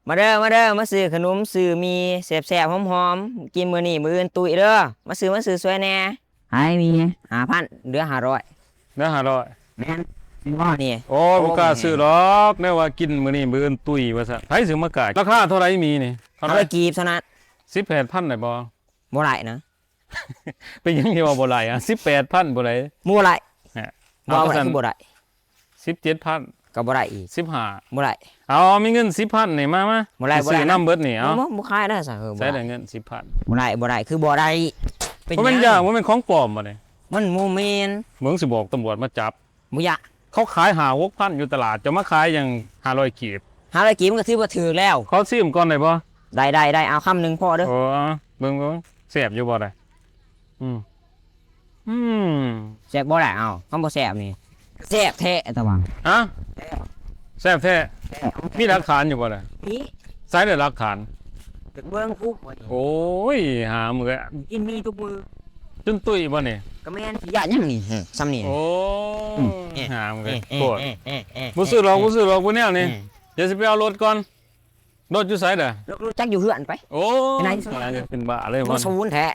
มาเด้อมาเด้อมาซื้อขนมซื้อมีแซ่บๆหอมๆกินมื้อนี้มื้ออื่นตุยเด้อมาซื้อสวยแน่หายมี5,000เหลือ500เนื้อ500แม่นบ่นี่โอ้ยบ่กล้าซื้อหรอกแน่ว่ากินมื้อนี้มื้ออื่นตุ้ยว่าซั่นไผสิมากล้าราคาเท่าไหร่มีนี่เท่าไหร่ 500กีบเท่านั้น 18,000ได้บ่ บ่ได้นะ เป็นหยังที่ว่าบ่ได้อะ18,000บ่ได้ บ่ได้ ฮะ บ่ เอา ได้ ซั่น คือบ่ได้ 17,000 ก็บ่ได้อีก 15บ่ได้ เอามีเงิน 10,000นี่มา บ่ได้บ่ได้ ซื้อน้ำเบิดนี่เอา บ่ขายได้ซะบ่ ใช้ ได้ ได้เงิน 10,000 บ่ได้คือบ่ได้ บ่แม่นยากบ่แม่นของปลอมบ่นี่ มันบ่แม่น มึงสิบอกตำรวจมาจับ บ่อยาก เขาขาย6,000อยู่ตลาดจะมาขายอย่าง500กีบ 500กีบมันก็ถือว่าถูกแล้ว เขาซิมก่อนได้บ่ ได้เอาคำหนึงพอเด้อ โอ้เบิ่งแซ่บอยู่บ่ได้อืมอืม แซ่บบ่ได้เอาคำบ่แซ่บนี่แซ่บแท้ตะวัง ฮะแซ่บแท้มีหลักฐานอยู่บ่ล่ะ นี่ ใช้ได้หลักฐาน ตึกเบิ่งคุก โอ้ยหามื้อ กินมีทุกมื้อ จนตุ้ยบ่นี่ ก็แม่นสิยะยังนี่ซ้ำนี่ โอ้ เอ๊ะ หามื้อ เอ๊ะ โคตร เอ๊ะเอ๊ะเอ๊ะ บ่ซื้อหรอกบ่แนวนี่เดี๋ยวสิไปเอารถก่อนรถอยู่ไสเด้อ รู้จักอยู่เฮือนไป โอ้ ไปไหน เป็นบ้าเลย บ่ มัน ศูนย์แท้